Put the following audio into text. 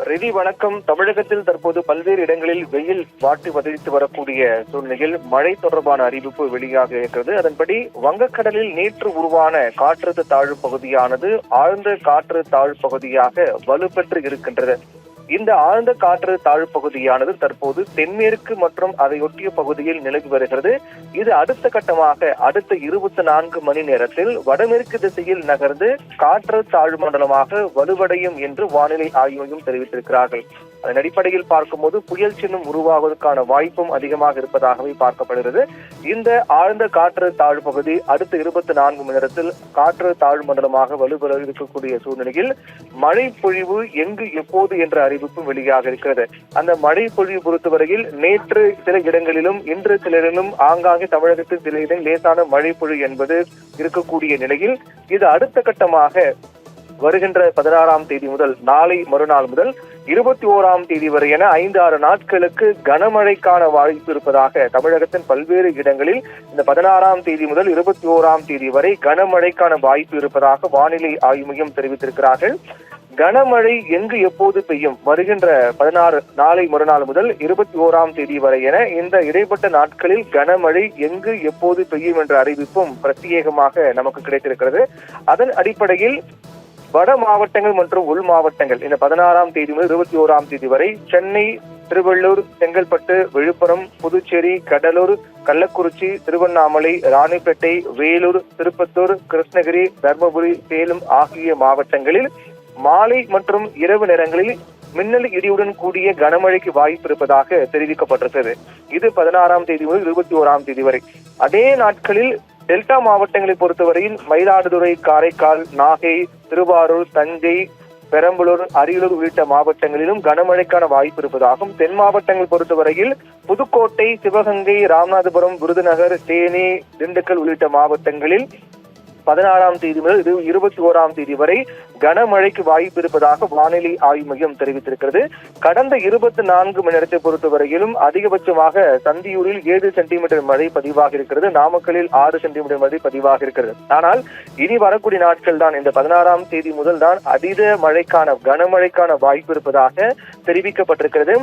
Ready வணக்கம். தமிழகத்தில் தற்போது பல்வேறு இடங்களில் வெயில் வாட்டி வதைத்து வரக்கூடிய சூழ்நிலையில் மழை தொடர்பான அறிவிப்பு வெளியாக இருக்கிறது. அதன்படி வங்கக்கடலில் நேற்று உருவான காற்றழுத்த தாழ்வு பகுதியானது ஆழ்ந்த காற்று தாழ்வு பகுதியாக வலுப்பெற்று இருக்கின்றது. இந்த ஆழ்ந்த காற்று தாழ்வு பகுதியானது தற்போது தென்மேற்கு மற்றும் அதையொட்டிய பகுதியில் நிலவி வருகிறது. இது அடுத்த கட்டமாக அடுத்த 24 மணி நேரத்தில் வடமேற்கு திசையில் நகர்ந்து காற்று தாழ்வு மண்டலமாக வலுவடையும் என்று வானிலை ஆய்வு மையம் தெரிவித்திருக்கிறார்கள். அதன் அடிப்படையில் பார்க்கும்போது புயல் சின்னம் உருவாவதற்கான வாய்ப்பும் அதிகமாக இருப்பதாகவே பார்க்கப்படுகிறது. இந்த ஆழ்ந்த காற்று தாழ்வு பகுதி அடுத்த 24 மணி நேரத்தில் காற்று தாழ்வு மண்டலமாக வலுப்பெற இருக்கக்கூடிய சூழ்நிலையில் மழை பொழிவு எங்கு எப்போது என்ற அறிவிப்பும் வெளியாக இருக்கிறது. அந்த மழை பொழிவு பொறுத்தவரையில் நேற்று சில இடங்களிலும் இன்று சில இடங்களிலும் ஆங்காங்கே தமிழகத்தில் சில இடங்களில் லேசான மழை பொழிவு என்பது இருக்கக்கூடிய நிலையில் இது அடுத்த கட்டமாக வருகின்ற 16ஆம் தேதி முதல் நாளை மறுநாள் முதல் 21ஆம் தேதி வரை என 5-6 நாட்களுக்கு கனமழைக்கான வாய்ப்பு இருப்பதாக தமிழகத்தின் பல்வேறு இடங்களில் இந்த 16ஆம் தேதி முதல் 21ஆம் தேதி வரை கனமழைக்கான வாய்ப்பு இருப்பதாக வானிலை ஆய்வு மையம் தெரிவித்திருக்கிறார்கள். கனமழை எங்கு எப்போது பெய்யும் வருகின்ற 16 நாளை மறுநாள் முதல் 21ஆம் தேதி வரை என இந்த இடைப்பட்ட நாட்களில் கனமழை எங்கு எப்போது பெய்யும் என்ற அறிவிப்பும் பிரத்யேகமாக நமக்கு கிடைத்திருக்கிறது. அதன் அடிப்படையில் வட மாவட்டங்கள் மற்றும் உள் மாவட்டங்கள் இந்த 16ஆம் தேதி முதல் 21ஆம் தேதி வரை சென்னை, திருவள்ளூர், செங்கல்பட்டு, விழுப்புரம், புதுச்சேரி, கடலூர், கள்ளக்குறிச்சி, திருவண்ணாமலை, ராணிப்பேட்டை, வேலூர், திருப்பத்தூர், கிருஷ்ணகிரி, தர்மபுரி, சேலம் ஆகிய மாவட்டங்களில் மாலை மற்றும் இரவு நேரங்களில் மின்னல் இடியுடன் கூடிய கனமழைக்கு வாய்ப்பு இருப்பதாக தெரிவிக்கப்பட்டிருக்கிறது. இது 16ஆம் தேதி முதல் 21ஆம் தேதி வரை. அதே நாட்களில் டெல்டா பொறுத்தவரையில் பொறுத்தவரையில் மயிலாடுதுறை, காரைக்கால், நாகை, திருவாரூர், தஞ்சை, பெரம்பலூர், அரியலூர் உள்ளிட்ட மாவட்டங்களிலும் கனமழைக்கான வாய்ப்பு இருப்பதாகவும், தென் மாவட்டங்கள் பொறுத்தவரையில் புதுக்கோட்டை, சிவகங்கை, ராமநாதபுரம், விருதுநகர், தேனி, திண்டுக்கல் உள்ளிட்ட மாவட்டங்களில் 16ஆம் தேதி முதல் 21ஆம் தேதி வரை கனமழைக்கு வாய்ப்பு இருப்பதாக வானிலை ஆய்வு மையம் தெரிவித்திருக்கிறது. கடந்த 24 மணி நேரத்தை பொறுத்தவரையிலும் அதிகபட்சமாக தந்தியூரில் 7 சென்டிமீட்டர் மழை பதிவாக இருக்கிறது. நாமக்கலில் 6 சென்டிமீட்டர் மழை பதிவாக இருக்கிறது. ஆனால் இனி வரக்கூடிய நாட்கள் தான் இந்த 16ஆம் தேதி முதல் தான் அதீத மழைக்கான கனமழைக்கான வாய்ப்பு இருப்பதாக தெரிவிக்கப்பட்டிருக்கிறது.